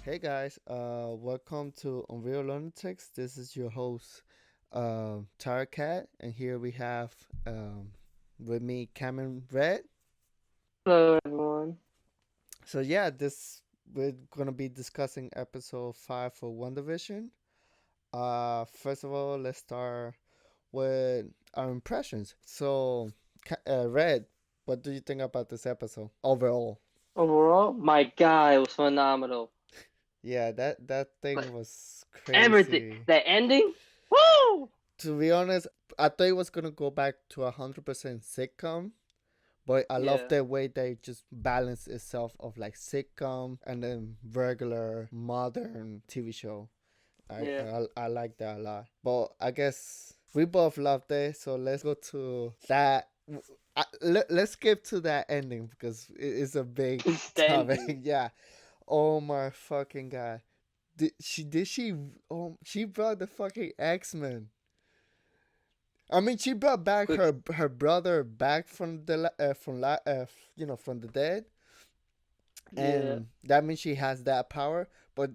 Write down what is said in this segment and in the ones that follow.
Hey guys, welcome to Unreal Lunatics. This is your host, Cat, and here we have with me Kamen Red. Hello, everyone. So yeah, this we're gonna be discussing episode 5 for WandaVision. First of all, let's start with our impressions. So, Red, what do you think about this episode overall? Overall, my guy was phenomenal. Yeah, that thing Like was everything, crazy. the ending, woo! To be honest, I thought it was gonna go back to 100% sitcom, but I love Yeah, the way they just balance itself of like sitcom and then regular modern TV show. I yeah. I, I like that a lot. But I guess we both loved it, so let's go to that. Let's skip to that ending because it is a big The topic. ending. Yeah. Oh my fucking god. Did she she brought the fucking X-Men. I mean, she brought back Quick, her brother back from the from the dead, yeah. and that means she has that power. But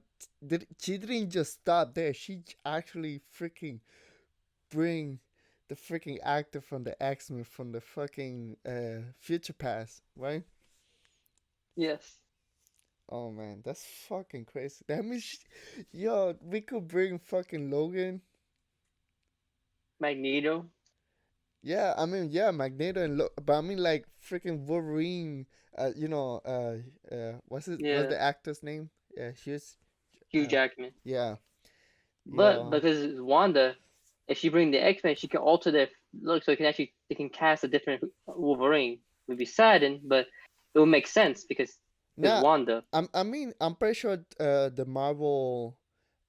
she didn't just stop there. She actually freaking bring the freaking actor from the X Men from the fucking future past, right? Yes. Oh man, that's fucking crazy. That means, yo, we could bring fucking Logan. Magneto. Yeah, I mean, yeah, Magneto but I mean, like freaking Wolverine. What's Yeah. the actor's name? Yeah, she's, Hugh uh, Jackman. yeah, But yeah, because it's Wanda, if she bring the X-Men, she can alter their look, so it can actually they can cast a different Wolverine. It would be saddened, but it would make sense because it's nah. Wanda. I'm pretty sure the Marvel,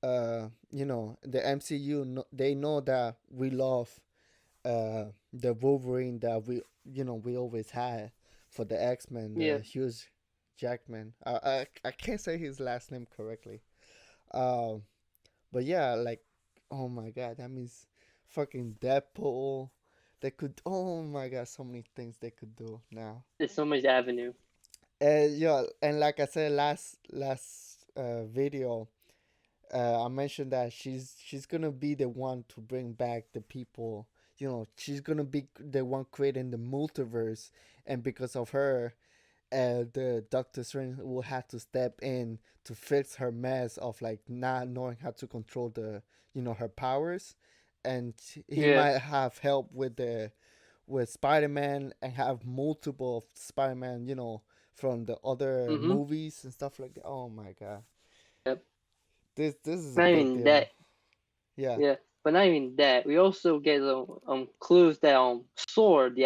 the MCU, they know that we love the Wolverine that we always had for the X Men, Yeah. the Hugh Jackman. I can't say his last name correctly. Um, but yeah, like, oh my god, that means fucking Deadpool. They could, oh my god, so many things they could do now. There's so much avenue. Yeah, and like I said last video, I mentioned that she's gonna be the one to bring back the people. She's gonna be the one creating the multiverse, and because of her, the Doctor Strange will have to step in to fix her mess of like not knowing how to control her powers, and he Yeah. might have help with Spider Man and have multiple Spider Man, from the other Mhm. movies and stuff like that. Oh my god, Yep. this is a Not big even deal. that. Yeah. Yeah, but not even that. We also get clues that S.W.O.R.D,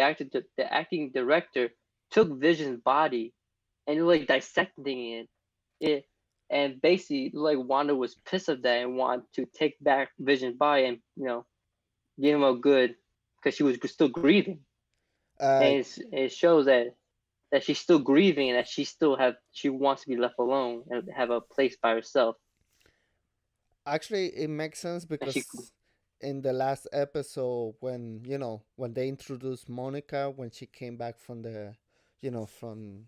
the acting director, took Vision's body and like dissecting it. It and basically like Wanda was pissed of that and wanted to take back Vision's body and give him a good because she was still grieving Uh, and it shows that she's still grieving and that she wants to be left alone and have a place by herself Actually, it makes sense and she because in the last episode, when they introduced Monica when she came back from the, from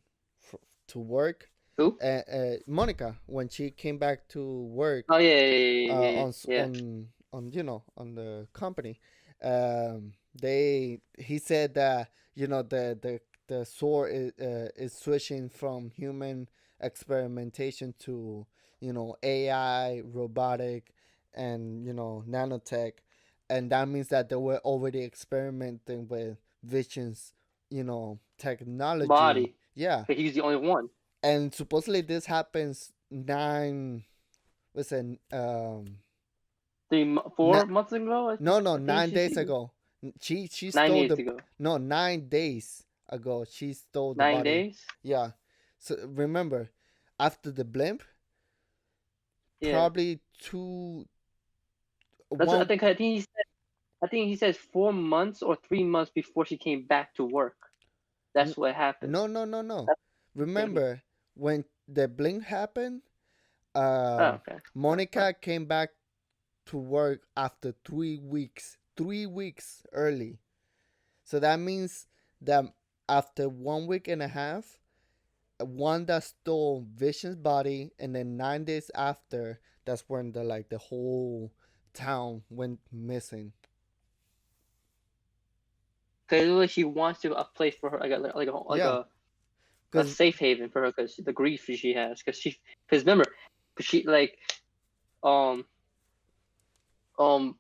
to work, who Monica when she came back to work, oh yeah yeah yeah yeah yeah, on yeah. on the company, they he said that the sword is switching from human experimentation to AI, robotic, and nanotech, and that means that they were already experimenting with Vision's technology. Body. Yeah, But he's the only one. and supposedly this happens listen, 4 months ago, no, no, I think 9 days ago. She nine stole days the ago. no 9 days ago. She stole the 9 body. days. Yeah. So remember, after the blimp, Yeah, probably two that's one. I think he says 4 months or 3 months before she came back to work. That's what happened. No, no, no, no. That's what he, Remember when the blink happened? oh, okay. Monica came back to work after 3 weeks. 3 weeks early. So that means that after 1 week and a half, Wanda stole Vision's body, and then 9 days after, that's when the whole town went missing. Because she wants to a place for her, like Yeah, a because safe haven for her, because the grief she has. Because remember, she like um um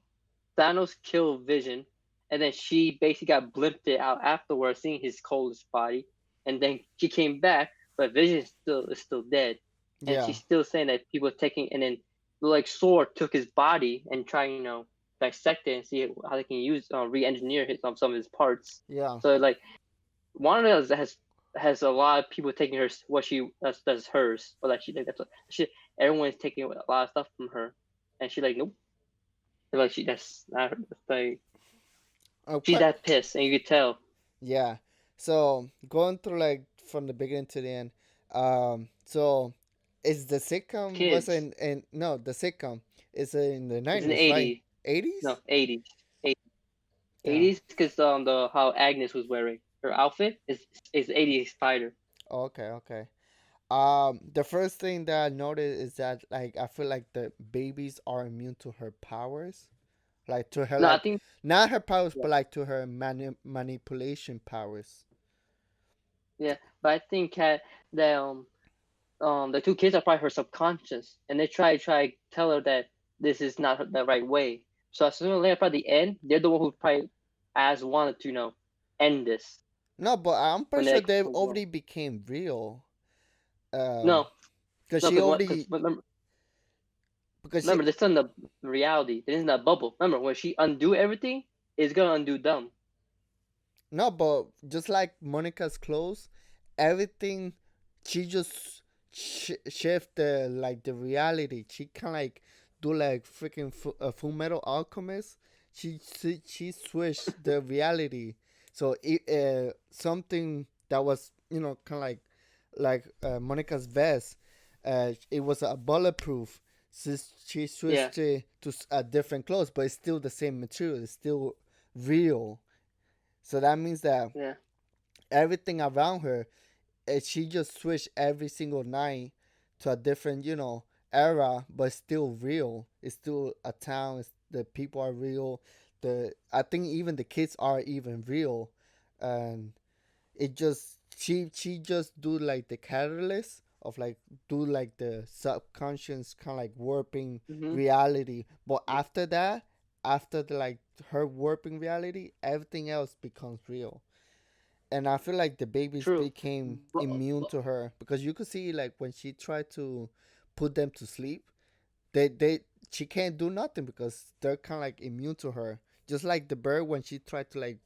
Thanos killed Vision, and then she basically got blimped out afterwards, seeing his coldest body, and then she came back, but Vision is still dead, and yeah, she's still saying that people are taking, and then like S.W.O.R.D took his body and trying dissect it and see how they can use re-engineer some of his parts. yeah, So like Wanda has a lot of people taking her what she that's hers, or like she like that's what she everyone's taking a lot of stuff from her, and she like nope, like that's not her. That's like she's but that pissed, and you could tell. yeah. So going through like from the beginning to the end, so is the sitcom was Kids, in no the sitcom is in the it's in the nineties, right? 80s, no 80s. 80s, Damn. 80s, because the how Agnes was wearing her outfit is 80s fighter. Okay, okay. The first thing that I noticed is that like I feel like the babies are immune to her powers, like to her No, I like think not her powers, yeah, but like to her manipulation powers. yeah, but I think that the two kids are probably her subconscious, and they try tell her that this is not the right way. So as soon as later, probably the end, they're the one who probably as wanted to end this No, but I'm pretty when they sure like, they already became real. no, Because no, she because already because she remember, they're still in the reality. They're in that bubble. Remember, when she undo everything, it's gonna undo them. no, but just like Monica's clothes, everything she just shift the like the reality. She can like do like freaking Full Metal Alchemist. She switched the reality. So something that was kind of like Monica's vest. It was a bulletproof. So she Yeah, switched it to a different clothes, but it's still the same material. It's still real. So that means that yeah, everything around her, she just switched every single night to a different, era, but still real. It's still a town. The people are real. I think even the kids are even real, and it just she just do like the catalyst of like do like the subconscious kind of like warping hmm, reality. But after that, after the like her warping reality, everything else becomes real. And I feel like the babies true. became But, immune but to her because you could see like when she tried to put them to sleep, they she can't do nothing because they're kind of like immune to her. Just like the bird when she tried to like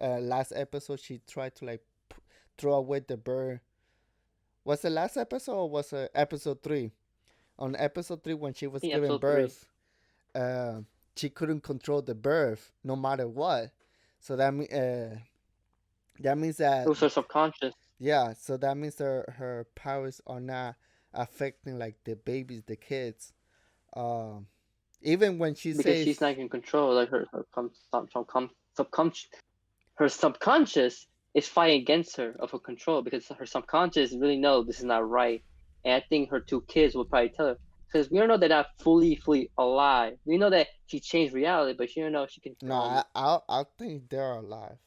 last episode she tried to like throw away the bird. Was the last episode or was it episode 3? On episode 3 when she I was think giving episode 3. birth, uh, she couldn't control the birth no matter what. So that means It that was her subconscious, yeah, so that means her powers are not affecting like the babies, the kids. Um, Even when she because she's says not in control. Like her subconscious is fighting against her of her control, because her subconscious really know this is not right. And I think her two kids will probably tell her, because we don't know they're not fully alive. We know that she changed reality, but she don't know she can no, I think they're alive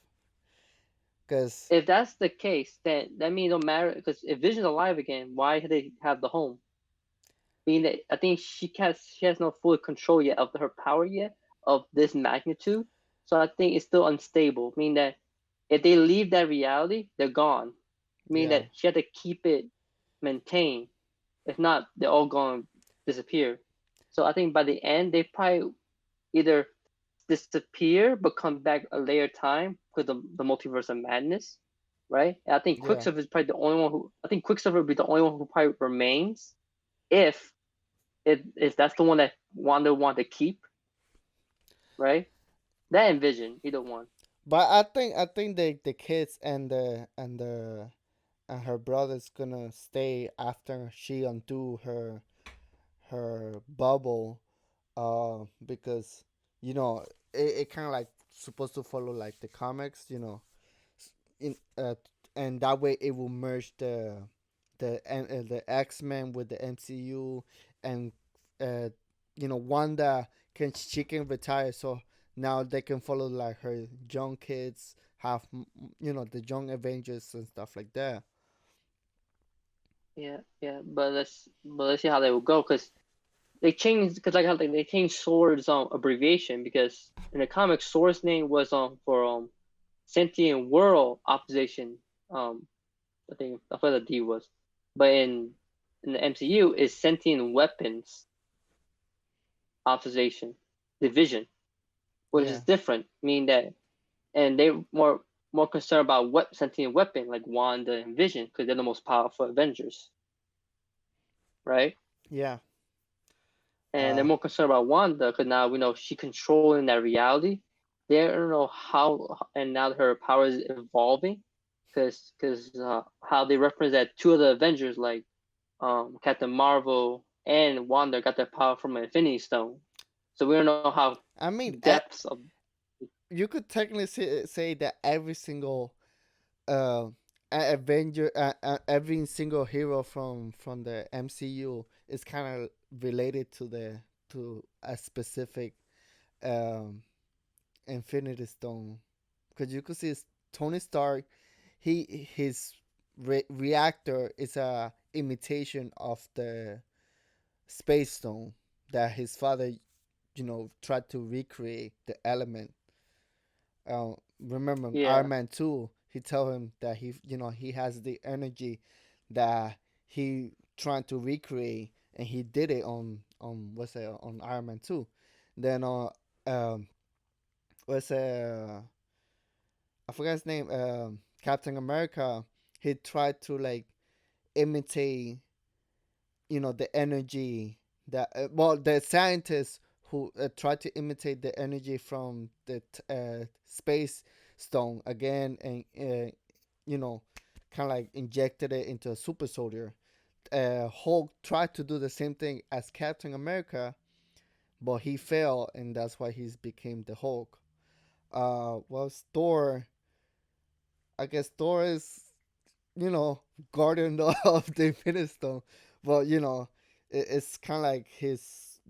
because If that's the case, then that means no matter, because if Vision's alive again, why do they have the home? Meaning that I think she has no full control yet of her power yet of this magnitude. So I think it's still unstable. Meaning that if they leave that reality, they're gone. Meaning yeah, that she had to keep it maintained. If not, they're all going to disappear. So I think by the end, they probably either disappear but come back a later time with the multiverse of madness, right? And I think yeah, Quicksilver is probably the only one who I think Quicksilver would be the only one who probably remains if if that's the one that Wanda want to keep, right? That and Vision, either one. but I think the kids and her brother's gonna stay after she undo her bubble, because you know it kind of like supposed to follow like the comics, in and that way it will merge the X-Men with the MCU, and uh, Wanda she can retire, so now they can follow like her young kids, have the young Avengers and stuff like that. Yeah, yeah. But let's see how they will go because they changed because like how they changed S.W.O.R.D's abbreviation because in the comics S.W.O.R.D's name was for sentient world opposition. Um, I think that's what the D was, but in the MCU is sentient weapons opposition division, which is Yeah, different, meaning that and they more concerned about what sentient weapon like Wanda and Vision because they're the most powerful Avengers, right? yeah, And they're uh, more concerned about Wanda because now we know she controlling that reality. They don't know how, and now her power is evolving because how they represent two of the Avengers like Captain Marvel and Wanda got their power from an Infinity Stone. So we don't know how I mean, depths of you could technically say that every single uh, Avenger, every single hero from the MCU is kind of related to a specific um, Infinity Stone, because you could see Tony Stark. His reactor is a imitation of the Space Stone that his father, tried to recreate the element. Remember Iron yeah Man 2, he tell him that he has the energy that he trying to recreate, and he did it on what's it on Iron Man 2. Then um what's I forgot his name, Captain America, he tried to like imitate the energy that the scientists who tried to imitate the energy from the space stone again, and you know kind of like injected it into a super soldier. Hulk tried to do the same thing as Captain America, but he failed, and that's why he's became the Hulk. Well, Thor, I guess Thor is you know, guardian of the Infinity Stone. But it's kind of like his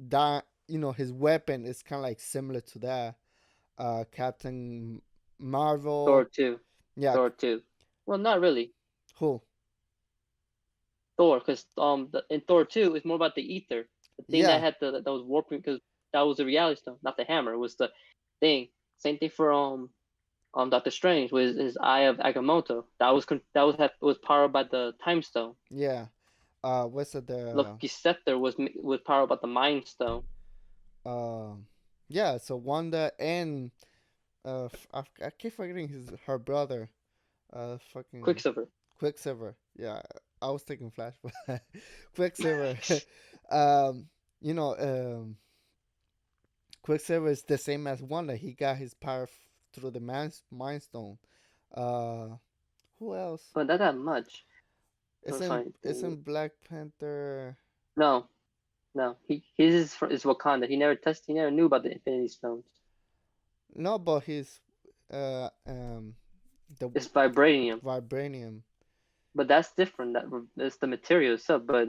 weapon is kind of like similar to that. Captain Thor Marvel, two, yeah, Thor two. Well, not really who? Thor because in Thor two it's more about the ether, the thing that Yeah, had that was warping because that was the reality stone, not the hammer. It was the thing. Same thing for Doctor Strange with his Eye of Agamotto. That was powered by the Time Stone. yeah. What's it the Loki's scepter was powered by the Mind Stone. uh, yeah. So Wanda and I keep forgetting her brother. Fucking Quicksilver. Quicksilver. Yeah, I was thinking Flash, but Quicksilver. um, you know, Quicksilver is the same as Wanda. He got his power through the Mind Stone. Uh, who else? But not that much. I'm Isn't trying to isn't Black Panther? no, no. His Wakanda. He never knew about the Infinity Stones. No, but he's the It's vibranium. vibranium. But that's different. That's the material itself. But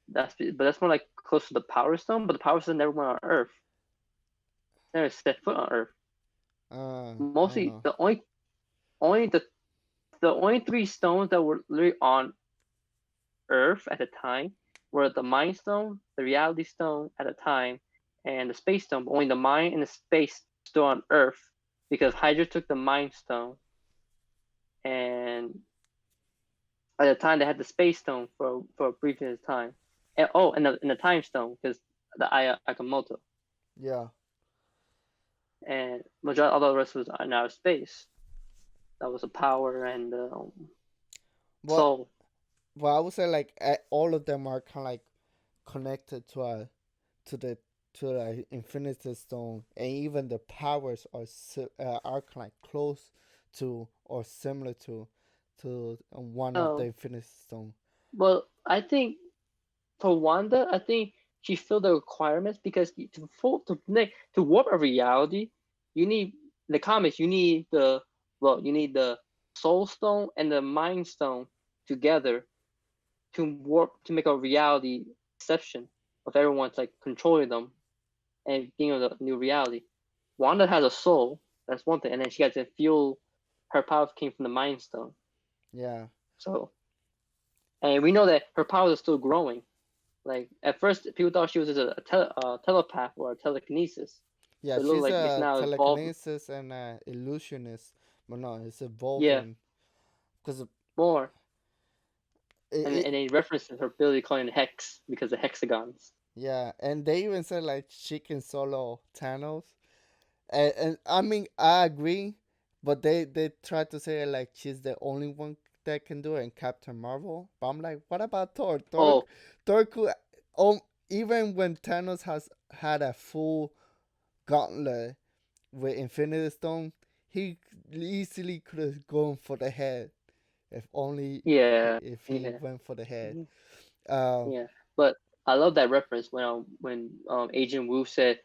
that's more like close to the Power Stone. But the Power Stone never went on Earth. Never set foot on Earth. I don't Mostly know. only the only three stones that were literally on Earth at the time were the Mind Stone, the Reality Stone at the time, and the Space Stone. But only the Mind and the Space still on Earth because Hydra took the Mind Stone, and at the time they had the Space Stone for a brief time. And the Time Stone because the Aya Akamoto, Yeah. and majority all the rest was in outer space. That was the power and the Well, soul. I would say like all of them are kind of like connected to the to the Infinity Stone, and even the powers are kind of like close to or similar to one of the Oh, Infinity Stone. well, I think for Wanda, I think she filled the requirements because to warp a reality, you need in the comics. You need the Soul Stone and the Mind Stone together to make a reality exception of everyone's like controlling them and being a new reality. Wanda has a soul. That's one thing, and then she has to fuel. Her power came from the Mind Stone. Yeah. So, and we know that her powers are still growing. Like at first, people thought she was just a telepath or a telekinesis, Yeah, but it looks she's like it's a now evolved. telekinesis and a illusionist, but no, it's Yeah, evolving because more. it, And they referenced her ability calling it hex because of hexagons. yeah, and they even said like she can solo Thanos, and I mean I agree, but they tried to say like she's the only one that can do it, and Captain Marvel. But I'm like, what about Thor? Oh, Thor could, oh, even when Thanos has had a full gauntlet with Infinity Stone, he easily could have gone for the head if only yeah, if he yeah, went for the head. mhm, Uh, yeah. But I love that reference when Agent Wu said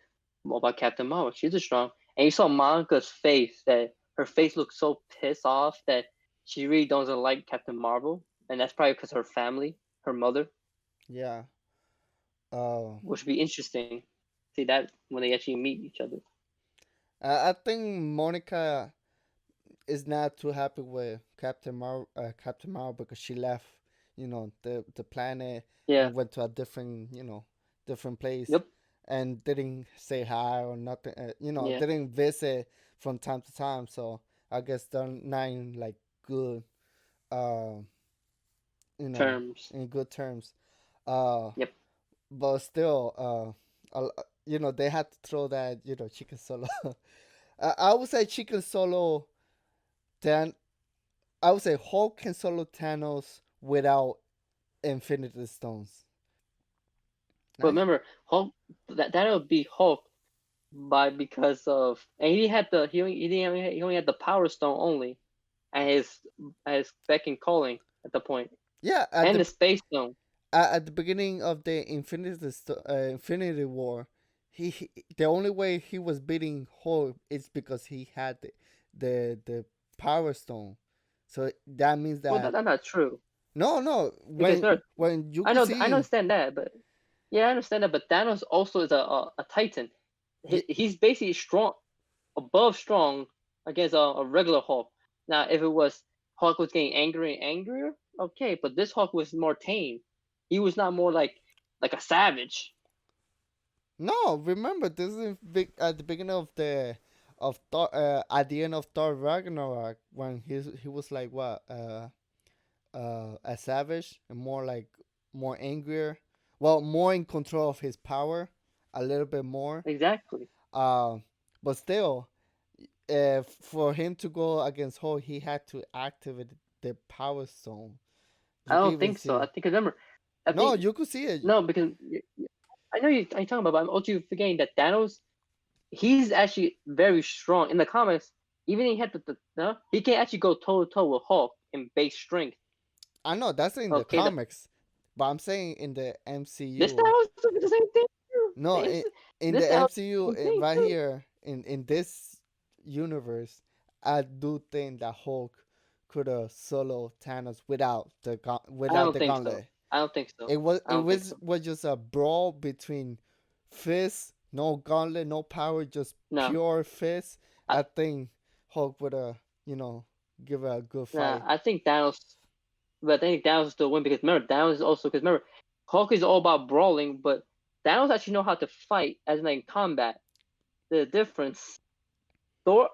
about Captain Marvel. She's a strong, and you saw Monica's face that her face looked so pissed off that she really doesn't like Captain Marvel, and that's probably because her family, her mother, yeah. Uh, which would be interesting. See that when they actually meet each other. I think Monica is not too happy with Captain Marvel because she left, the planet Yeah. and went to a different, different place, Yep. and didn't say hi or nothing. Yeah. Didn't visit from time to time. So I guess they're not in like good, uh, Terms. in good terms. Uh, Yep. but still, they had to throw that, chicken solo. I would say chicken solo. Then I would say Hulk can solo Thanos without Infinity Stones. But Nice. remember, Hulk that would be Hulk by because of and he had the he only had the Power Stone only and his beck and calling at the point Yeah, and the Space Stone. at the beginning of the Infinity War, the only way he was beating Hulk is because he had the Power Stone. So that means Well, that that's not true no, because there when you I could know I see, understand that, but yeah, I understand that. But Thanos also is a Titan. y- He's basically strong above strong against a regular Hulk. Now, if it was Hulk was getting angrier and angrier, okay, but this Hulk was more tame. He was not more like a savage. no, remember this is big at the beginning of Thor, at the end of Thor Ragnarok when he was like what a savage and more angrier, well, more in control of his power, a little bit more. Exactly. Uh, but still, for him to go against Hulk, he had to activate the Power Stone. I You can don't even think so. see. I think remember, I No, think you could see it. no because I know you're talking about, but I'm also forgetting that Thanos. He's actually very strong in the comics. Even he had no, he can actually go toe to toe with Hulk in base strength. I know that's in the Okay, comics, but I'm saying in the this MCU. Thanos doing the same thing too. No, in This the Thanos MCU, doing the same thing right too. here in this universe, I do think that Hulk could have solo Thanos I without don't the think so. gauntlet. I don't think so. It was I it don't think was so. was just a brawl between fists, no gauntlet, no power, just No, pure fists. I, I think Hulk would have give it a good nah. fight. I think Thanos. But I think Thanos will still win because remember Thanos is also because remember Hulk is all about brawling, but Thanos actually know how to fight as in like combat. The difference, Thor,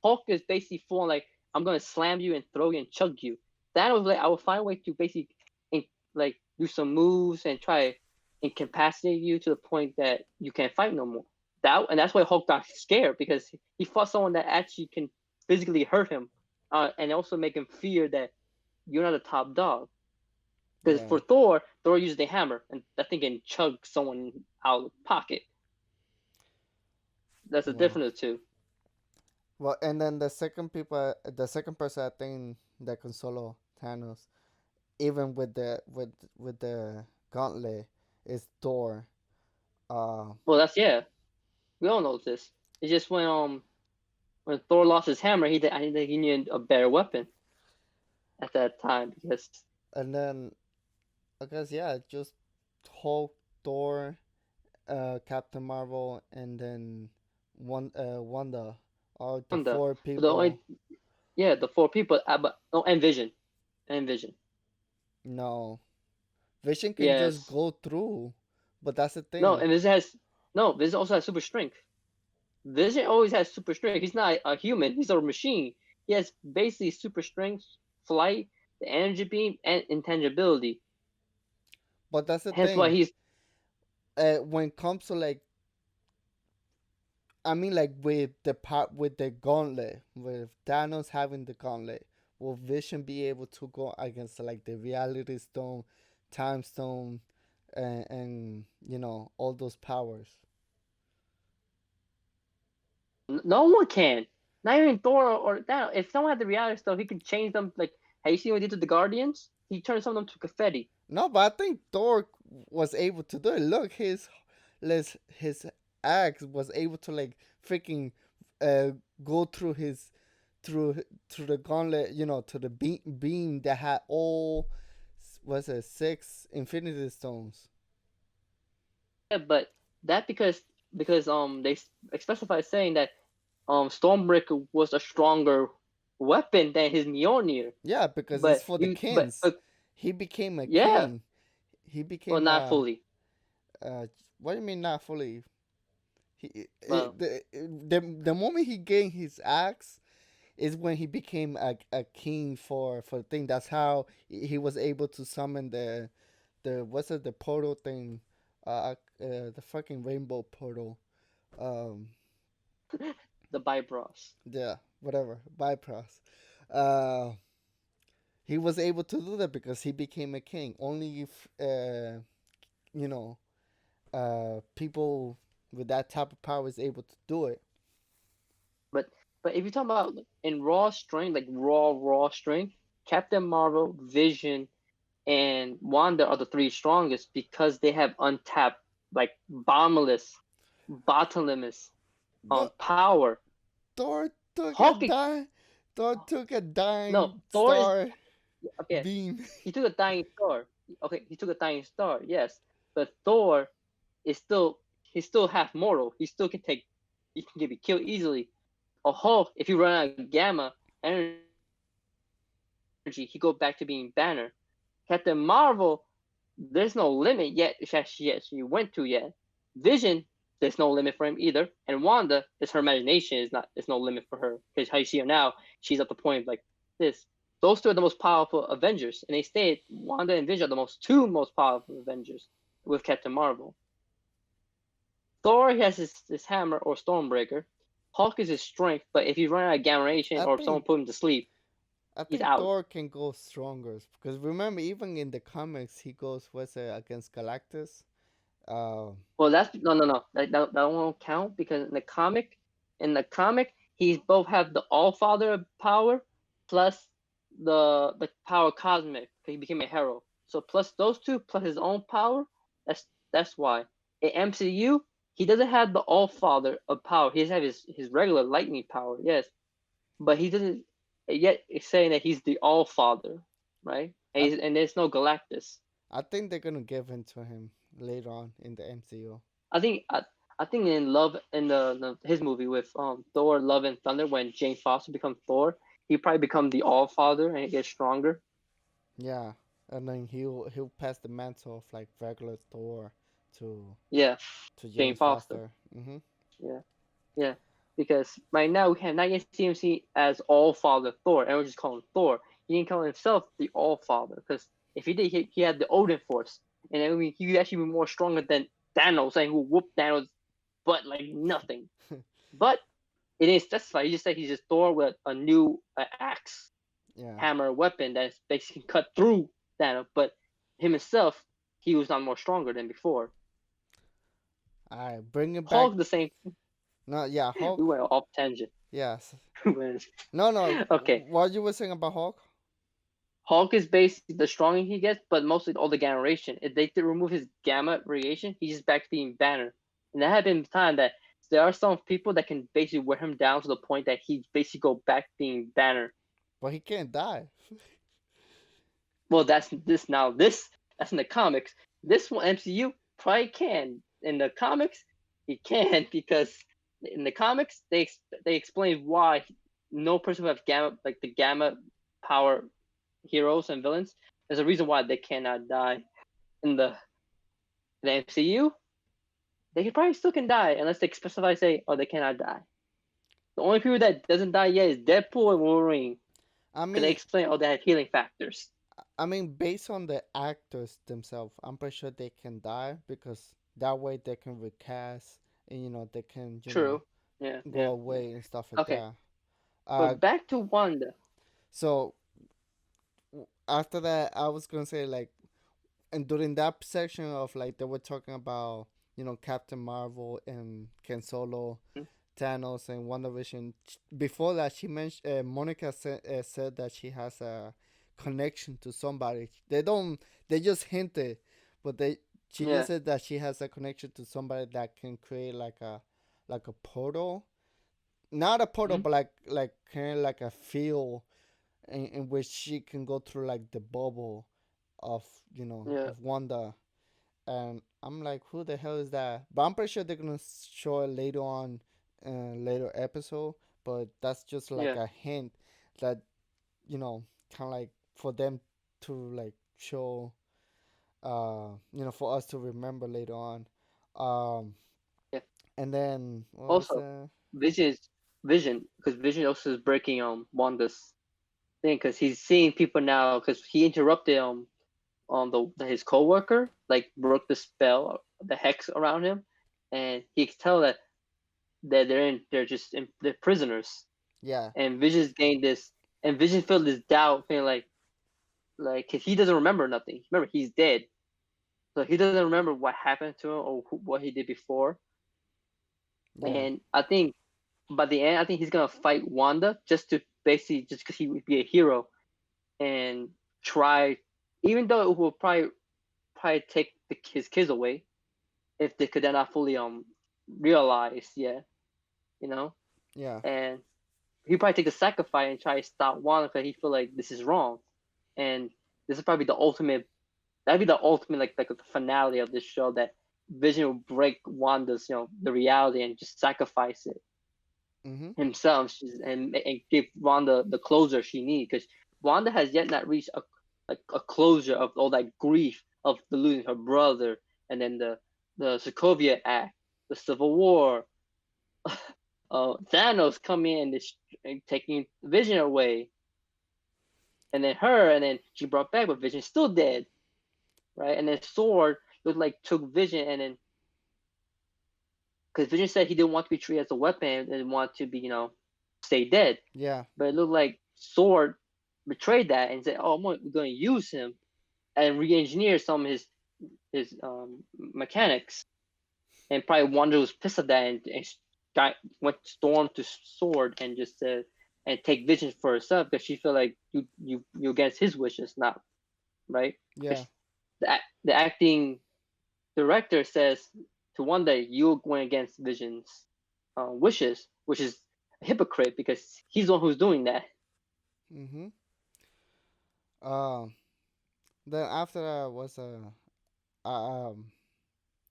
Hulk is basically full on like I'm gonna slam you and throw you and chug you. Thanos like I will find a way to basically like do some moves and try to incapacitate you to the point that you can't fight no more. That's why Hulk got scared because he fought someone that actually can physically hurt him, and also make him fear that you're not a top dog. Because Yeah, for Thor uses the hammer and that thing can chug someone out of the pocket. That's the yeah. difference of the two. Well, and then the second person I think that can solo Thanos, even with the gauntlet, is Thor. Uh, Well, that's yeah. We all know this. It's just when Thor lost his hammer, he needed a better weapon. at that time because And then I guess yeah, just Hulk, Thor, Captain Marvel, and then Wanda are the Wanda. four So the people. only the four people, but no, and Vision, and Vision. No, Vision can just Yes, go through, but that's the no, thing. and Vision has no. Vision also has super strength. Vision always has super strength. He's not a human. He's a machine. He has basically super strength, flight, the energy beam, and intangibility. But that's the Hence why thing. he's When it comes to like, I mean, like with the part with the gauntlet, with Thanos having the gauntlet, will Vision be able to go against like the Reality Stone, Time Stone, and all those powers? no one can. Not even Thor or that. If someone had the reality stuff, he could change them. Like, have you seen what he did to the Guardians? He turned some of them to confetti. No, but I think Thor was able to do it. Look, his axe was able to like freaking uh go through his through the gauntlet, to the beam that had all was it 6 Infinity Stones. Yeah, but that because they specify saying that Stormbreaker was a stronger weapon than his Mjolnir. Yeah, because it's But for the you but kings. He became a yeah, king. He well, became not a fully. what do you mean not fully? Well, The moment he gained his axe is when he became a king for the thing. That's how he was able to summon the what's it, the portal thing, the fucking rainbow portal. Um, the Bifrost. yeah, whatever, bypass. Uh, he was able to do that because he became a king. Only if you know people with that type of power is able to do it. But if you talk about in raw strength, like raw strength, Captain Marvel, Vision, and Wanda are the three strongest because they have untapped, like bottomless But power. Thor took a Hawking, die. Thor took a no, dying Thor is star okay. beam. He took a dying star. Okay, he took a dying star. Yes, but Thor is still he's still half mortal. He can get killed easily. A Hulk, if you run out of gamma energy, he go back to being Banner. Captain Marvel, there's no limit yet. She went to yet. Vision, there's no limit for him either. And Wanda, is her imagination is no limit for her because how you see her now, she's at the point of like this. Those two are the most powerful Avengers, and they say Wanda and Vision are the two most powerful Avengers with Captain Marvel. Thor has his hammer or Stormbreaker. Hulk is his strength, but if you run out of gamma radiation I or if someone think put him to sleep, I he's think out. Thor can go stronger because remember even in the comics he goes what's it against Galactus. Uh, Well, that's no. That won't count because in the comic, he's both have the All Father power plus the power cosmic. 'Cause he became a hero. So plus those two plus his own power. That's why. In MCU, he doesn't have the All Father of power. He doesn't have his regular lightning power. Yes, but he doesn't yet. It's saying that he's the All Father, right? I And there's no Galactus. I think they're gonna give in to him later on in the MCU. I think I think in Love in the his movie with Thor Love and Thunder when Jane Foster becomes Thor, he probably become the All Father and he gets stronger. Yeah, and then he'll pass the mantle of like regular Thor to Yeah, to Jane James Foster. Foster. Mm-hmm. Yeah, yeah. Because right now we have not yet seen him as All Father Thor, and we just call him Thor. He didn't call himself the All Father because if he did, he had the Odin Force, and then he would actually be more stronger than Thanos, and who whooped Thanos' butt like nothing. But it didn't specify. He just said he's just Thor with a new axe, Yeah. hammer, weapon that's basically cut through Thanos. But him himself, he was not more stronger than before. All right, bring it back. Hulk, the same. No, yeah, We Hulk. went off tangent. Yes. No, no. Okay, What you were saying about Hulk? Hulk is basically the stronger he gets, but mostly all the gamma radiation. If they could remove his gamma radiation, he's just back to being Banner. And that had been time that there are some people that can basically wear him down to the point that he basically go back being Banner. But he can't die. well, that's this now. This that's in the comics. This one MCU probably can. In the comics, he can because in the comics they explain why no person who have gamma like the gamma power heroes and villains. There's a reason why they cannot die in the MCU. They can probably still can die unless they specify say, oh, they cannot die. The only people that doesn't die yet is Deadpool and Wolverine I because they mean, explain, oh, they have healing factors. based on the actors themselves, I'm pretty sure they can die because that way they can recast and they can True. Yeah, go yeah, yeah. away and stuff like Okay, that. Uh, but back to Wanda. so after that, I was gonna say like, and during that section of like they were talking about Captain Marvel and Ken Solo, Hmm? Thanos and WandaVision. Before that, she mentioned Monica said that she has a connection to somebody. They don't. They just hinted, but they. She just Yeah. said that she has a connection to somebody that can create like a portal, not a portal, Hmm? but like kind of like a field in which she can go through like the bubble of Yeah. of Wanda. And I'm like, who the hell is that? But I'm pretty sure they're gonna show it later on, later episode. But that's just like Yeah. a hint that kind of like for them to like show, for us to remember later on. Um, Yeah. and then what was Also, that? Vision is Vision because Vision also is breaking Wanda's thing because he's seeing people now because he interrupted on the his coworker like broke the spell the hex around him, and he can tell that they're just they're prisoners, Yeah, and Vision's gained this and Vision felt this doubt feeling like cause he doesn't remember nothing. Remember he's dead, so he doesn't remember what happened to him or what he did before. yeah, And I think by the end, I think he's gonna fight Wanda just to basically just because he would be a hero and try, even though it will probably take his kids away if they could then not fully realize yet, you know, yeah, and he probably take the sacrifice and try to stop Wanda because he feel like this is wrong, and this is probably the ultimate. That'd be the ultimate like the finale of this show that Vision will break Wanda's the reality and just sacrifice it mhm, himself and give Wanda the closure she needs because Wanda has yet not reached a closure of all that grief of the losing her brother and then the Sokovia Act, the Civil War, Thanos coming in and taking Vision away, and then her, and then she brought back, but Vision's still dead, right? And then S.W.O.R.D looked like took Vision, and then because Vision said he didn't want to be treated as a weapon and didn't want to be stay dead, yeah, but it looked like S.W.O.R.D betrayed that and said, "Oh, I'm going to use him and re-engineer some of his mechanics." And probably Wanda was pissed at that and went storm to S.W.O.R.D and just said and take Vision for herself because she felt like you against his wishes, not right. yeah, Because the acting director says to Wanda, "You're going against Vision's wishes," which is a hypocrite because he's the one who's doing that. mhm. Um, then after that was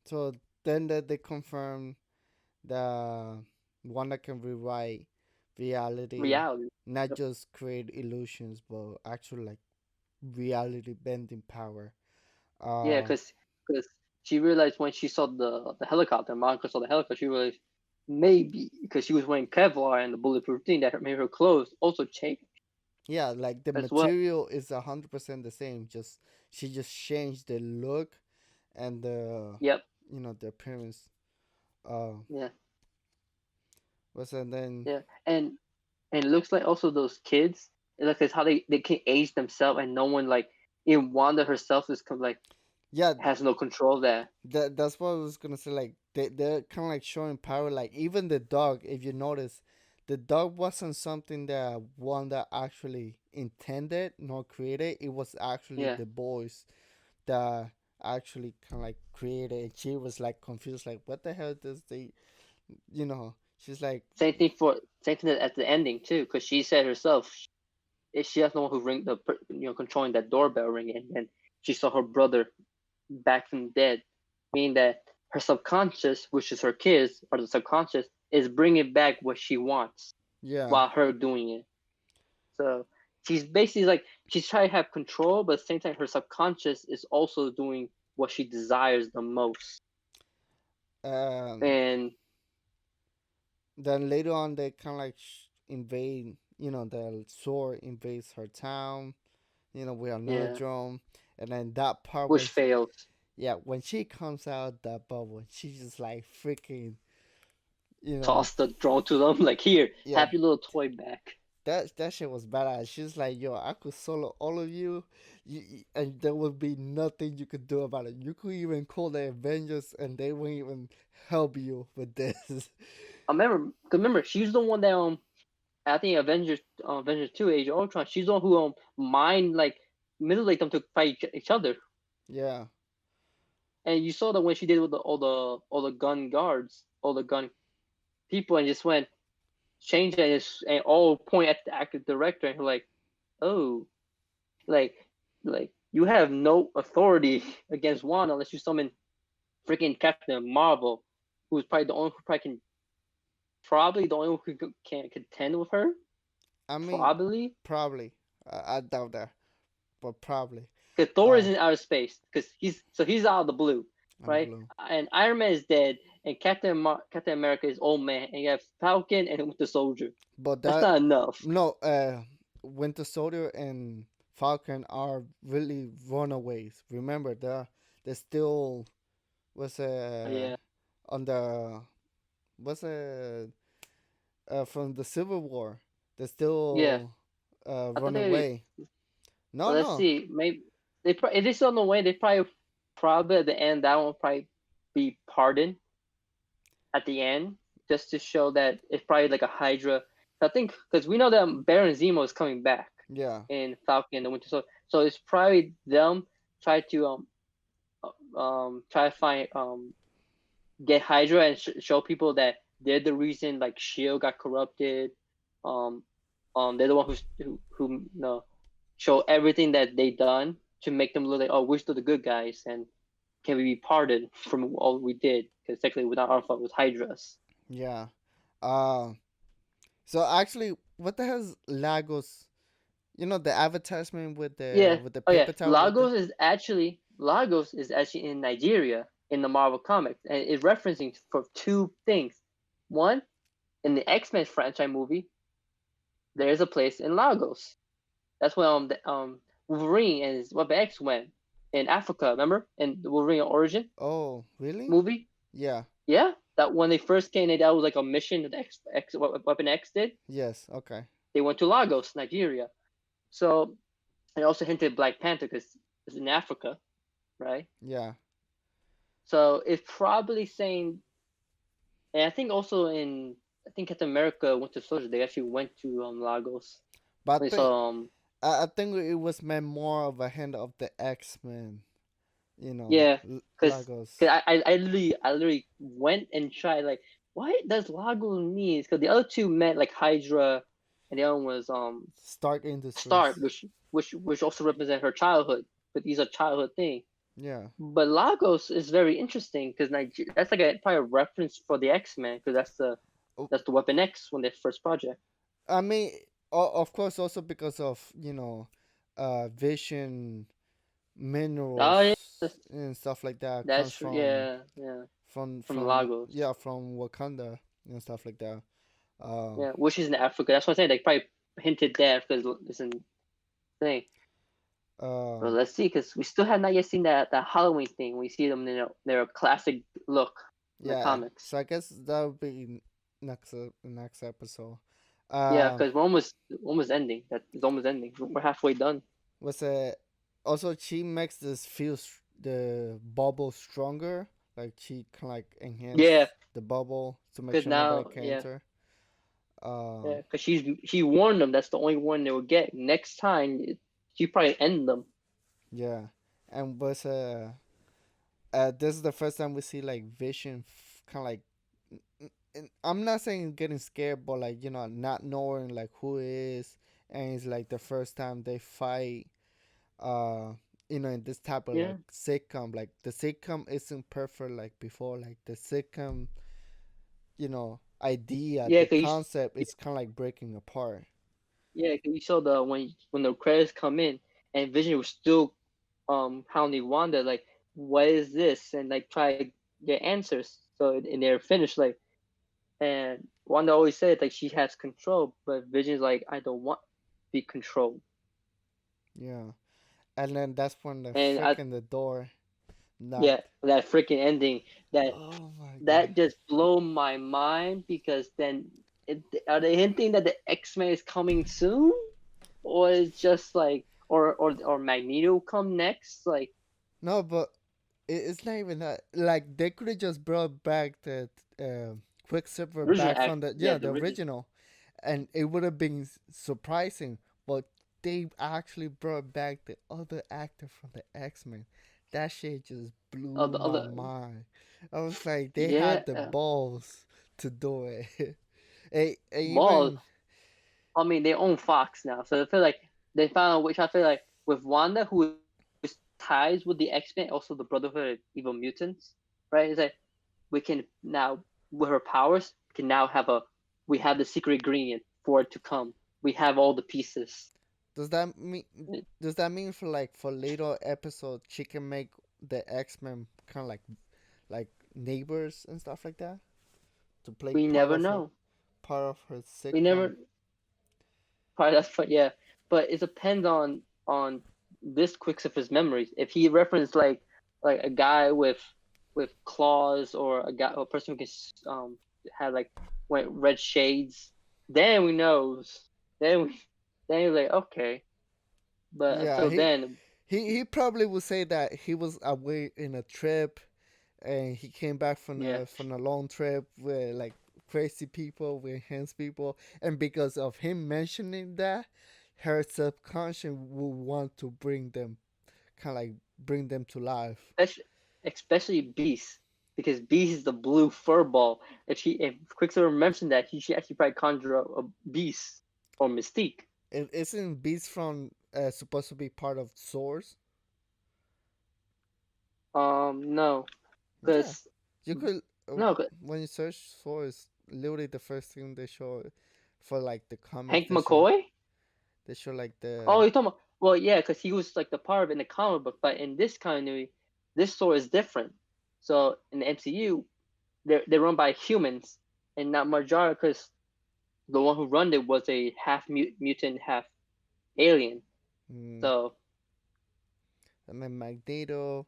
so then they confirmed the one that can rewrite reality, Reality. not just create illusions, but actually like reality bending power. Yeah, Uh, because she realized when she saw the helicopter, Monica saw the helicopter, she realized maybe because she was wearing Kevlar and the bulletproof thing that made her clothes also change yeah, like the as well. material is 100% the same. Just she just changed the look and the Yep. the appearance. Uh, Yeah. was and then Yeah. And it looks like also those kids, it looks like how they can age themselves and no one like even Wanda herself is like yeah, has no control there. that's what I was gonna say. Like they're kind of like showing power. Like even the dog, if you notice, the dog wasn't something that Wanda actually intended nor created. It was actually Yeah. the boys that actually kind of like created. And she was like confused, like what the hell does they, She's like, Same thing at the ending too, because she said herself she has no one who controlling that doorbell ringing, and then she saw her brother back from the dead, meaning that her subconscious, which is her kids, or the subconscious, is bringing back what she wants Yeah. while her doing it. So she's basically like she's trying to have control, but at the same time, her subconscious is also doing what she desires the most. Um. And Then later on, they kind of like invade. The S.W.O.R.D invades her town. With another yeah, drone, and then that part which was, fails. yeah, when she comes out that bubble, she's just like freaking, you know, Toss the drone to them, like here, yeah, have your little toy back. that shit was badass. She's like, yo, I could solo all of you, and there would be nothing you could do about it. You could even call the Avengers, and they wouldn't even help you with this. Remember, she's the one that I think Avengers 2, Age of Ultron. She's the one who mind like manipulate them to fight each other. Yeah, And you saw that when she did with all the gun guards, all the gun people, and just went change it and all point at the active director, and like, oh, like you have no authority against Wanda unless you summon freaking Captain Marvel, who's probably the only one who can contend with her. I mean, Probably. probably. I doubt that, but probably. Because Thor is Uh, in outer space. Because he's out of the blue, I'm right? blue. And Iron Man is dead, and Captain America is old man, and you have Falcon and Winter Soldier. But That's that not enough. no, Winter Soldier and Falcon are really runaways. Remember, they still was Yeah, on the was from the Civil War. They yeah. still I thought run they. away. No, Well, let's no, see. Maybe if it's on the way, they probably at the end that one will probably be pardoned at the end, just to show that it's probably like a Hydra. I think because we know that Baron Zemo is coming back yeah, in Falcon and the Winter Soldier, so it's probably them try to try to find get Hydra and show people that they're the reason like Shield got corrupted. Um, they're the one who show everything that they done to make them look like, oh, we're still the good guys, and can we be pardoned from all we did? Because technically, without our fault, it was Hydra's. yeah. Uh, so actually, what the hell is Lagos? The advertisement with Yeah. the Oh yeah. paper towel with the. Lagos is actually in Nigeria in the Marvel comics, and it's referencing for two things. One, in the X-Men franchise movie, there is a place in Lagos. That's where Wolverine and his Weapon X went in Africa. Remember in the Wolverine Origin Oh, really? movie? Yeah. Yeah, that when they first came, that was like a mission that Weapon X did. Yes. Okay. They went to Lagos, Nigeria. So it also hinted Black Panther because it's in Africa, right? Yeah. So it's probably saying, and I think also I think Captain America Winter Soldier, they actually went to Lagos But when they saw I think it was meant more of a hint of the X Men. yeah, because Lagos. I literally went and tried like what does Lagos mean? Because the other two meant like Hydra, and the other one was Stark Stark, Industries. which also represent her childhood. But these are childhood things. Yeah. But Lagos is very interesting because that's like probably a reference for the X Men because Oh, that's the Weapon X when their first project. I mean, of course, also because of Vision Oh yeah, minerals and stuff like that that's comes true. from Yeah, from from Lagos. yeah from Wakanda and stuff like that. Uh, Yeah, which is in Africa. That's what I'm saying. They probably hinted there because it's in thing. But um, let's see, because we still have not yet seen that Halloween thing. We see them in their classic look in the yeah. comics. So I guess that would be next episode. Yeah, Um, because one was ending. That is almost ending. We're halfway done. was also she makes this the bubble stronger. Like she kind of like Yeah, enhance the bubble to make because sure nobody now, can yeah, enter. Um, yeah, because she warned them that's the only one they will get. Next time, she probably end them. yeah, and was this is the first time we see like Vision, kind of like. I'm not saying getting scared, but like not knowing like who it is and it's like the first time they fight. Uh, in this type of Yeah, like sitcom, like the sitcom isn't perfect like before. Like the sitcom, idea, yeah, the cause concept is kind of like breaking apart. yeah, 'cause you saw the when the credits come in and Vision was still hounding Wanda like, what is this, and like try to get answers. So and they're finished like, and Wanda always said like she has control, but Vision's like, I don't want to be controlled. Yeah, and then that's when the And I freaking the door yeah, knocked. that freaking ending that Oh my god. that just blow my mind because then are they hinting that the X-Men is coming soon, or is just like or Magneto come next? Like No, but it's not even that. Like they could have just brought back the Quicksilver original back act, from the yeah, the the original. original, and it would have been surprising. But they actually brought back the other actor from the X-Men. That shit just blew The my other, mind. I was like, they yeah, had the balls to do it. And balls. even I mean, they own Fox now, so I feel like they found, which I feel like with Wanda, who is ties with the X-Men, also the Brotherhood of Evil Mutants, right? It's like we can now, with her powers, can now have we have the secret ingredient for it to come. We have all the pieces. does that mean does that mean for like for later episodes she can make the X-Men kind of like neighbors and stuff like that to play We never know. part of her We sitcom. never. Probably that's but yeah, but it depends on this Quicksilver's memories. If he referenced like a guy with claws or a person who can have like red shades, then we knows. Then we then you're like okay, but Yeah, until then, he probably would say that he was away in a trip and he came back yeah, from a long trip with like crazy people, with hands people, and because of him mentioning that, her subconscious will want to bring them kind of like bring them to life. especially especially Beast, because Beast is the blue fur ball. If Quicksilver mentioned that, he should actually probably conjure up a Beast or Mystique. It isn't Beast from supposed to be part of Source. No, Yeah, because you could no, when you search Source, literally the first thing they show for like the comics, Hank McCoy. they show like the Oh, you're talking about, well, yeah, because he was like the part of it in the comic book, but in this continuity, this story is different. So in the MCU, they're run by humans and not Marjara, because the one who run it was a half mutant, half alien. mm, So and then Magneto.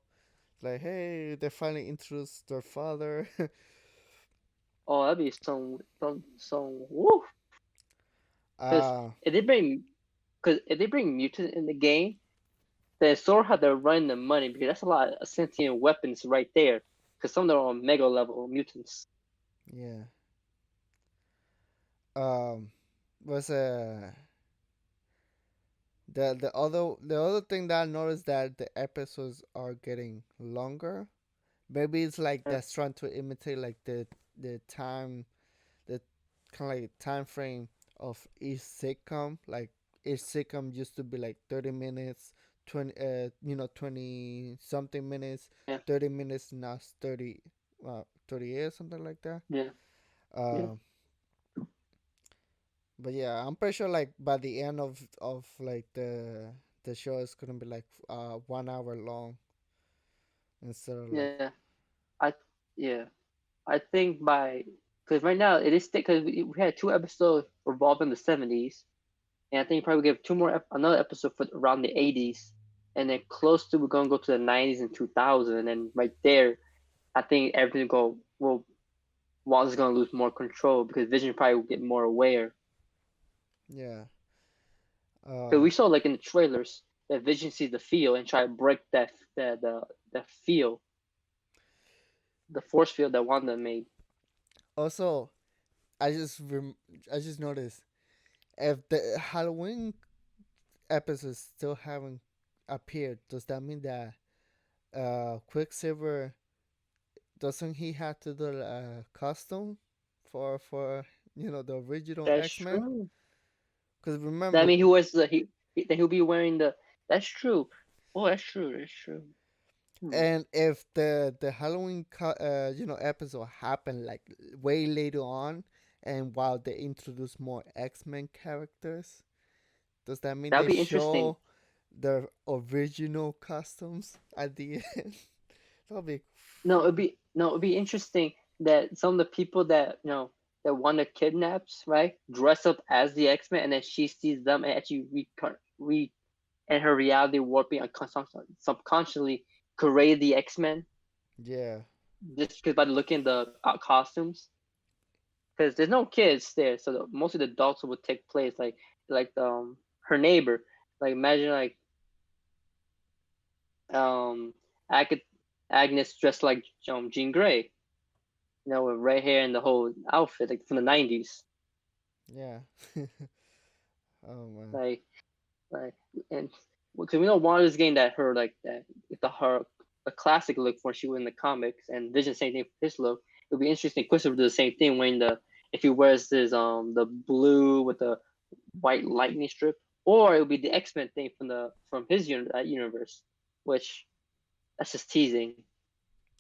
Like, hey, they finally introduced their father. oh, that'd be some woo. Because uh if they bring because if they bring mutant in the game, then S.W.O.R.D had to run the money because that's a lot of sentient weapons right there. Because some of them are on mega level mutants. yeah. Was the other thing that I noticed that the episodes are getting longer. Maybe it's like Yeah, that's trying to imitate like the time the kind of like time frame of each sitcom. Like each sitcom used to be like 30 minutes, 20 something minutes, yeah, 30 minutes now it's 38 something like that. yeah, yeah, Uh, but yeah, I'm pretty sure like by the end of like the show is gonna be like 1 hour long instead of like yeah. I yeah. I think by because right now it is because we had two episodes revolving the 70s, and I think probably give two more another episode for around the 80s, and then close to we're gonna go to the 90s and 2000, and right there I think everything go well. Wanda's gonna lose more control because Vision probably will get more aware. yeah. Because Um. we saw like in the trailers that Vision sees the field and try to break the field, the force field that Wanda made. Also, I just I just noticed if the Halloween episodes still haven't appeared, does that mean that Quicksilver doesn't he have to do a costume for the original That's X Men? true. Because That remember, mean he wears then he'll be wearing the. That's true. Oh, that's true. That's true. Hmm. and if the Halloween episode happened like way later on, and while they introduce more X-Men characters, does that mean That'll they be interesting. show the original costumes at the end? That'll be It'd be interesting that some of the people that that Wanda kidnaps, right, dress up as the X Men, and then she sees them and actually re and her reality warping subconsciously create the X Men yeah. just because by looking at the costumes. Because there's no kids there, so most of the adults would take place like her neighbor. Like imagine like um Ag- Agnes dressed like Jean Grey, with red hair and the whole outfit like from the 90s. Yeah. Oh man. Like like and because we know Wanda's getting that her like that with the her a classic look when she was in the comics, and Vision same thing for his look. It would be interesting. Quicksilver do the same thing when the if he wears his the blue with the white lightning strip, or it would be the X-Men thing from his universe, which that's just teasing.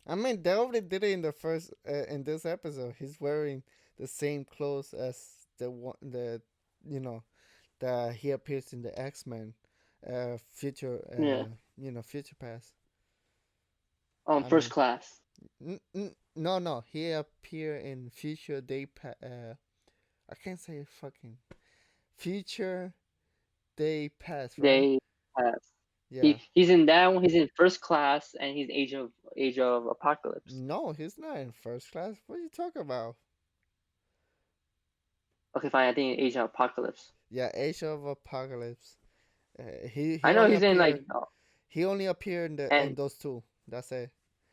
I mean, they already did it in the first in this episode. He's wearing the same clothes as the one the you know that he appears in the X-Men future Yeah. future past. I First mean, class. no, he appear in future day I can't say fucking future day past, right? They have Yeah. he's in that one. He's in first class, and he's Age of Apocalypse. No, he's not in first class. What are you talking about? Okay, fine. I think Age of Apocalypse. Yeah, Age of Apocalypse. He I know only he's in like appeared. He only appeared in and those two. That's it.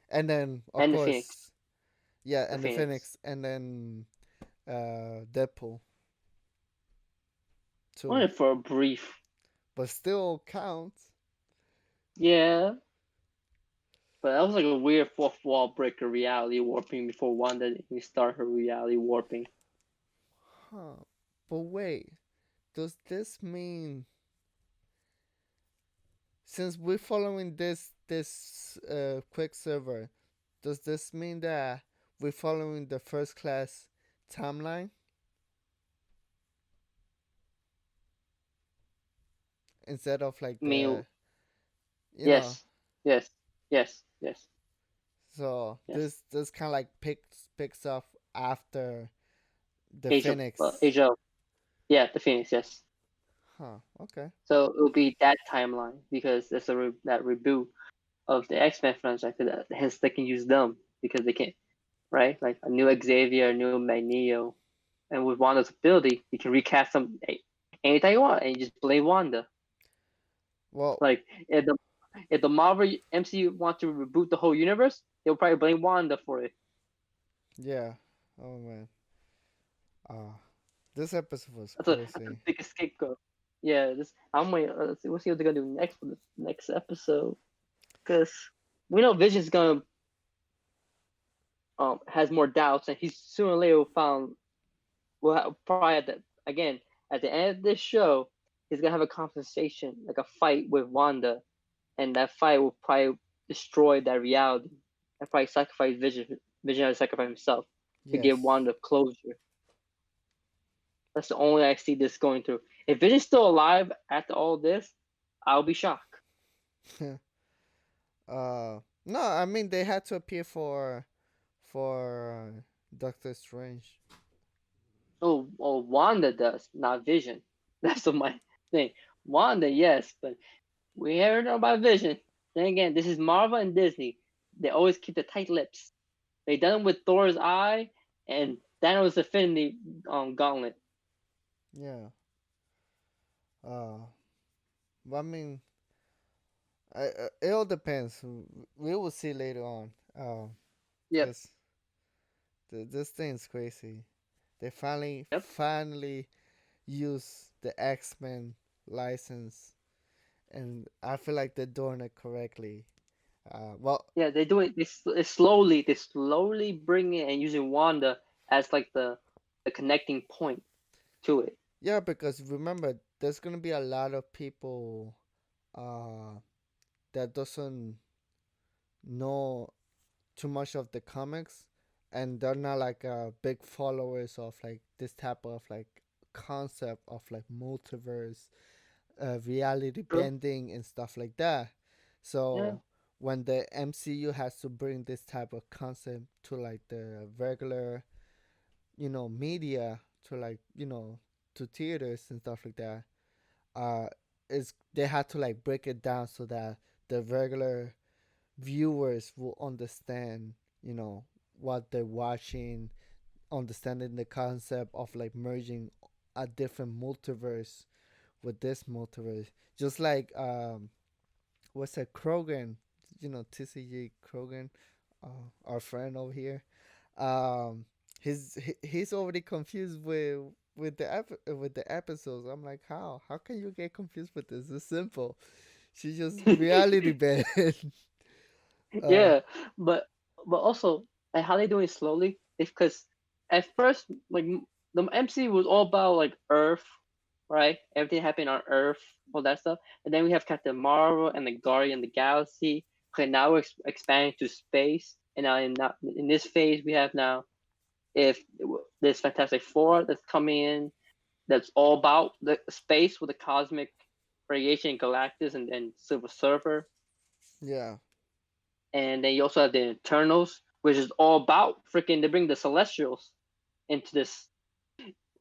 And then of and the Phoenix. course, yeah, The and the Phoenix. Phoenix, and then Deadpool too. Only for a brief. But still counts. Yeah, but that was like a weird fourth wall breaker reality warping before Wanda even start her reality warping. Huh. But wait, does this mean since we're following this Quicksilver, does this mean that we're following the first class timeline instead of like I mean, you know yes, yes, yes, yes, so yes. this kind of like picks up after the Phoenix. Age of, yeah, the Phoenix, yes. Huh. Okay. So it will be that timeline because there's that reboot of the X Men franchise. Hence, they can use them because they can, right? Like a new Xavier, a new Magneto, and with Wanda's ability, you can recast them anytime you want, and you just blame Wanda. Well, Like if the Marvel MCU want to reboot the whole universe, they'll probably blame Wanda for it. yeah. Oh man. Ah, this episode was That's the crazy. biggest scapegoat. Yeah, this I'm waiting. Let's see what they're gonna do next for the next episode. Because we know Vision's gonna has more doubts, and he's sooner or later will found will probably again at the end of this show, he's gonna have a conversation like a fight with Wanda, and that fight will probably destroy that reality and probably sacrifice Vision. Vision has to sacrifice himself to give Yes. Wanda closure. That's the only way I see this going through. If Vision's still alive after all this, I'll be shocked. No, I mean they had to appear for Doctor Strange. Oh, Wanda does, not Vision. That's my thing. Wanda, yes, but we heard about Vision. Then again, this is Marvel and Disney. They always keep the tight lips. They done it with Thor's eye and Thanos' Infinity Gauntlet. Yeah. Uh, but I mean, it all depends. We will see later on. Yep, Cause this thing's crazy. They yep. finally use the X-Men license, and I feel like they're doing it correctly. Well, Yeah, they do it. They slowly bring it and using Wanda as like the connecting point to it. Yeah, because remember, there's gonna be a lot of people uh that doesn't know too much of the comics, and they're not like big followers of like this type of like concept of like multiverse, reality True. bending and stuff like that. Yeah. So when the MCU has to bring this type of concept to like the regular, media, to like, to theaters and stuff like that, uh is they had to like break it down so that the regular viewers will understand, you know, what they're watching, understanding the concept of like merging a different multiverse with this multiverse. Just like what's that, Krogan, TCG Krogan, our friend over here. Um he's already confused with with the episodes. I'm like, how can you get confused with this? It's simple. She's just reality bend. uh Yeah, but also like how they doing it slowly? It's because at first like the MC was all about like Earth, right? Everything happened on Earth, all that stuff, and then we have Captain Marvel and the Guardian of the Galaxy. Okay, now we're expanding to space, and now in this phase we have now if this Fantastic Four that's coming in, that's all about the space with the cosmic radiation, Galactus, and Silver Surfer, yeah. and then you also have the Eternals, which is all about freaking. They bring the Celestials into this.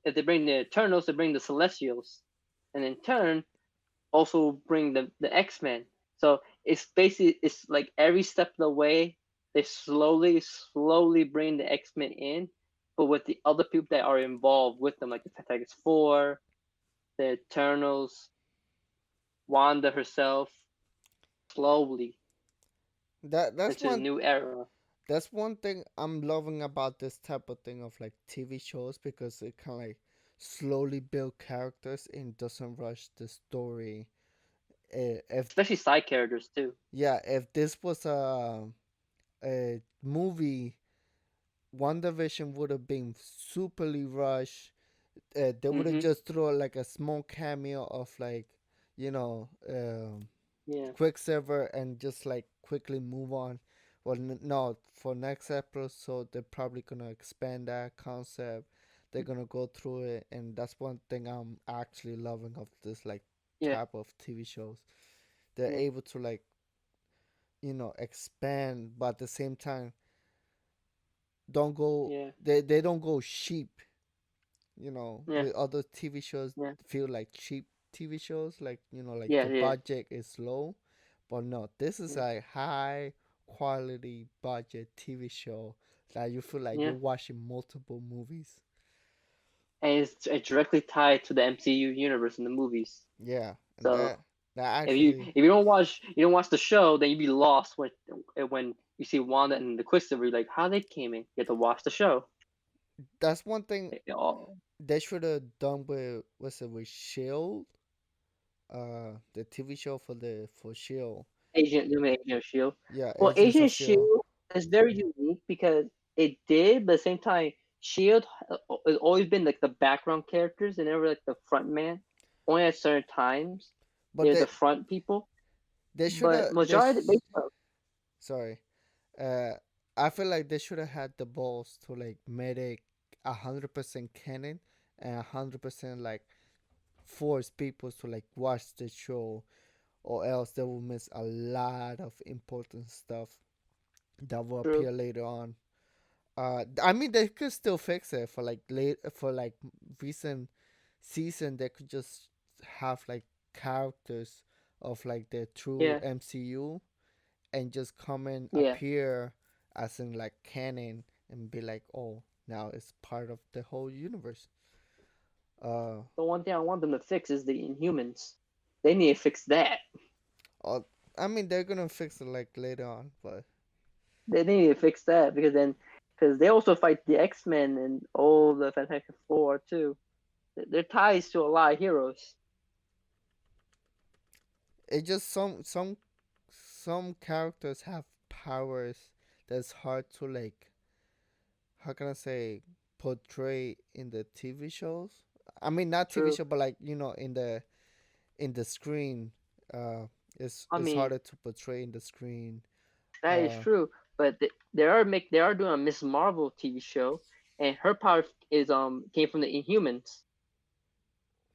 If they bring the Eternals, they bring the Celestials, and in turn also bring the X Men. So it's basically it's like every step of the way they slowly bring the X Men in, but with the other people that are involved with them, like the Fantastic Four, the Eternals, Wanda herself, slowly That's into the one new era. that's one thing I'm loving about this type of thing of like TV shows, because it kind of like slowly build characters and doesn't rush the story. If Especially side characters too. Yeah, if this was a movie, WandaVision would have been superly rushed. They would have Mm-hmm. just throw like a small cameo of like, you know, Yeah. Quicksilver, and just like quickly move on. Well, no, for next episode they're probably gonna expand that concept. They're gonna go through it, and that's one thing I'm actually loving of this like Yeah. type of TV shows. They're Yeah. able to like, expand, but at the same time don't go. Yeah. They don't go cheap. Yeah. With other TV shows Yeah. feel like cheap TV shows, like, like Yeah. the Yeah. budget is low. But no, this is Yeah. a high quality budget TV show that you feel like you're Yeah. watching multiple movies. And it's directly tied to the MCU universe in the movies. Yeah, and So that if you actually, if you don't watch the show, then you'd be lost when you see Wanda and the Quicksilver. You're like, how they came in? You have to watch the show. that's one thing Oh, they should have done with, what's it, with Shield, the TV show for Shield. Agent of Shield. Yeah, Well, Agents Agent of of Shield. Shield is very unique because it did, but at the same time, Shield has always been like the background characters and never like the front man. Only at certain times, But they're the front people. they should But have they majority, sorry. Uh, I feel like they should have had the balls to like make it 100% canon, and 100% like force people to like watch the show, or else they will miss a lot of important stuff that will true. appear later on. I mean, they could still fix it for like recent season. They could just have like characters of like the true Yeah, MCU, and just come and yeah. appear as in like canon, and be like, oh, now it's part of the whole universe. Uh, The one thing I want them to fix is the Inhumans. They need to fix that. uh I mean, they're gonna fix it like later on, but They need to fix that because they also fight the X Men and all the Fantastic Four too. They're ties to a lot of heroes. it just some characters have powers that's hard to like, how can I say, portray in the TV shows. I mean, not TV True. show, but like in the screen. Uh, I it's mean, harder to portray in the screen. that is Uh, true. But they are doing a Miss Marvel TV show, and her power is came from the Inhumans.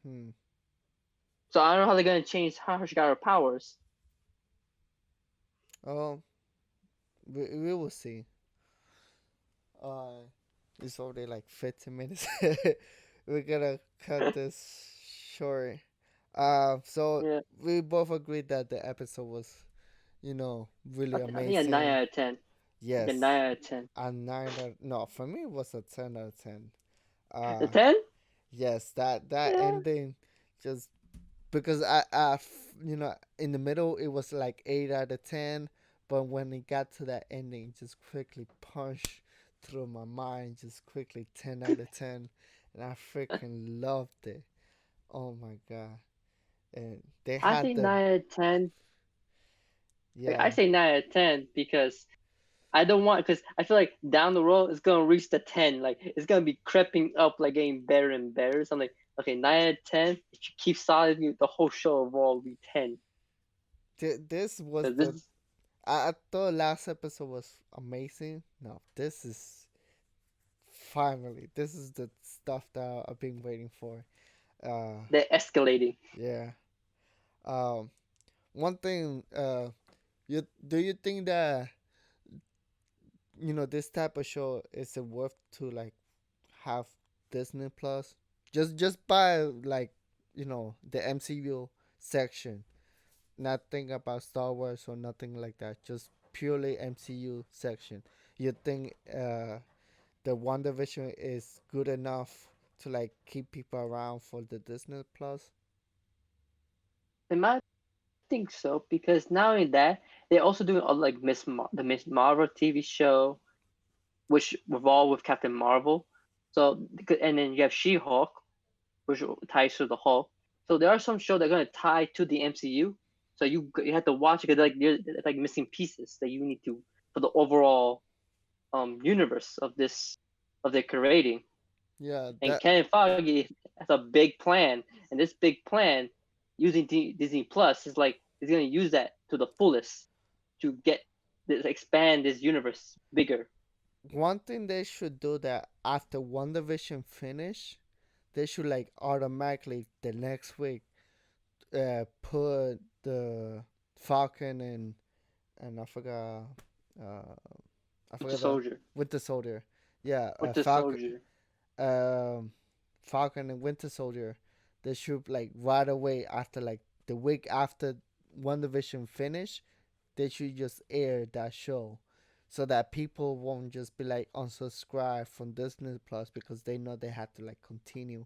hmm. So I don't know how they're gonna change how she got her powers. Oh, we will see. Uh, it's already like 15 minutes. We're gonna cut this short. So Yeah, we both agreed that the episode was, really I think a nine amazing. out of ten. Like a Yes, 9 out of 10. a no, for me it was a 10 out of 10. A Uh, 10? yes, that Yeah. ending, just because in the middle it was like 8 out of 10, but when it got to that ending, just quickly punched through my mind, just quickly 10 out of 10, and I freaking loved it. Oh my god! And they I had think the 9 out of 10. Like, I yeah. say 9 out of 10 because I don't want because I feel like down the road it's gonna reach the 10. Like it's gonna be creeping up, like getting better and better. So I'm like, okay, 9 out of 10. If you keep solid, the whole show overall will be 10. This was Because this the is I thought last episode was amazing. No, this is finally this is the stuff that I've been waiting for. Uh, they're escalating. yeah. Um, One thing, you think that this type of show is it worth to like have Disney Plus? Just by like the MCU section, nothing about Star Wars or nothing like that. Just purely MCU section. You think the WandaVision is good enough to like keep people around for the Disney Plus? In my think so because not only that, they're also doing like the Miss Marvel TV show, which revolve with Captain Marvel. So and then you have She-Hulk, which ties to the Hulk. So there are some shows that are gonna tie to the MCU. So you have to watch it because like they're like missing pieces that you need to for the overall universe of this of their creating. Yeah, And that Kevin Feige has a big plan, and this big plan using Disney Plus is like he's gonna use that to the fullest to get this expand this universe bigger. one thing they should do that after WandaVision finish, they should like automatically the next week put the Falcon and uh I With the forgot the soldier, Winter Soldier. Yeah, with the soldier. um Falcon and Winter Soldier. They should like right away after like the week after WandaVision finish, they should just air that show so that people won't just be like unsubscribe from Disney Plus because they know they have to like continue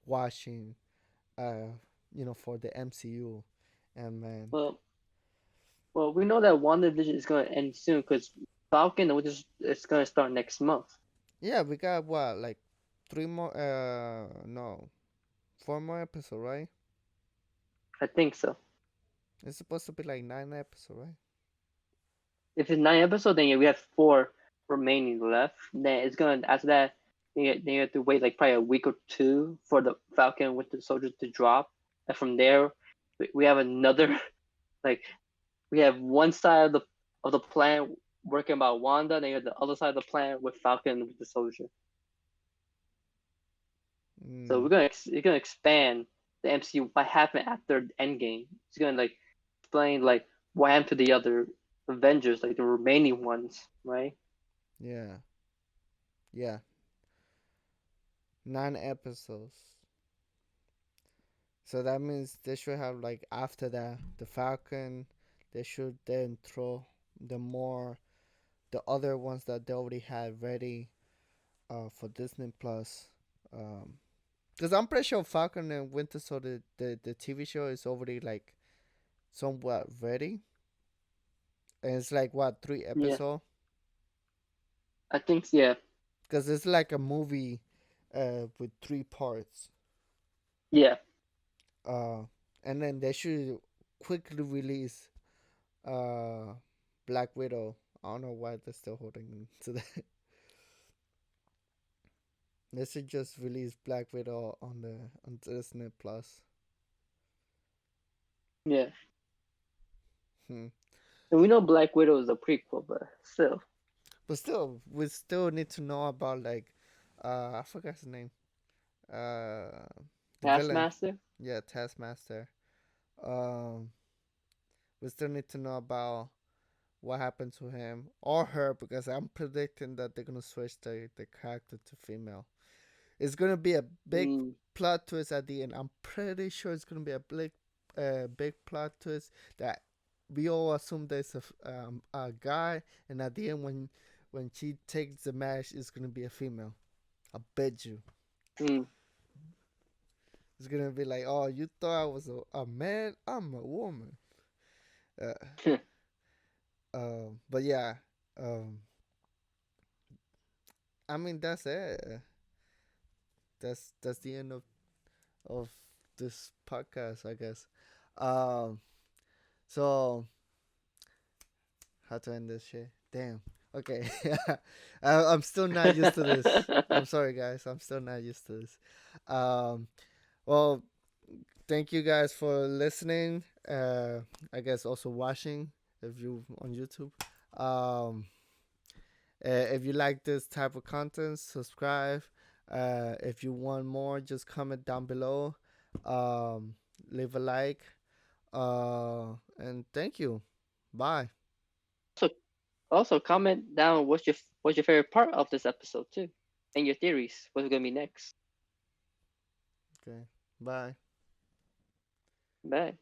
watching uh for the MCU. And man, Well, well, we know that WandaVision is gonna end soon because Falcon is gonna start next month. yeah, we got what like three more no, four more episodes, right? I think so. It's supposed to be like 9 episodes, right? If it's 9 episodes, then yeah, we have four remaining left. Then it's gonna after that, then you have to wait like probably a week or two for the Falcon with the soldiers to drop, and from there, we have another like we have one side of the plan working about Wanda, then you have the other side of the plan with Falcon with the soldier. So Mm, you're gonna expand the MCU by happening after Endgame. It's gonna like explain like what happened to the other Avengers, like the remaining ones, right? yeah, yeah, 9 episodes. So that means they should have like after that the Falcon. They should then throw the other ones that they already had ready for Disney Plus. Because I'm pretty sure Falcon and Winter Soldier the TV show is already like somewhat ready, and it's like what three Yeah, episode? I think yeah, Because it's like a movie, with 3 parts. yeah, Uh, and then they should quickly release uh Black Widow. I don't know why they're still holding to that. They should just release Black Widow on the on Disney Plus. Yeah, Hmm. and we know Black Widow is a prequel, but still, But still, we still need to know about like, I forgot his name. Uh, the villain. Taskmaster. Yeah, Taskmaster. Um, we still need to know about what happened to him or her because I'm predicting that they're gonna switch the character to female. It's gonna be a big Mm, plot twist at the end. I'm pretty sure it's gonna be big plot twist that we all assume there's a guy, and at the end when she takes the match, it's gonna be a female. I bet you. mm. It's gonna be like, oh, you thought I was a man? I'm a woman. Uh, but yeah, um, I mean that's it. That's the end of this podcast, I guess. Um, so how to end this shit? Damn. Okay. I'm still not used to this. I'm sorry, guys. I'm still not used to this. Um, well, thank you guys for listening. I guess also watching if you on YouTube. Um, if you like this type of content, subscribe. If you want more, just comment down below. Um, leave a like. And thank you. Bye. So also comment down what's your favorite part of this episode too, and your theories. What's gonna be next? Okay. Bye. Bye.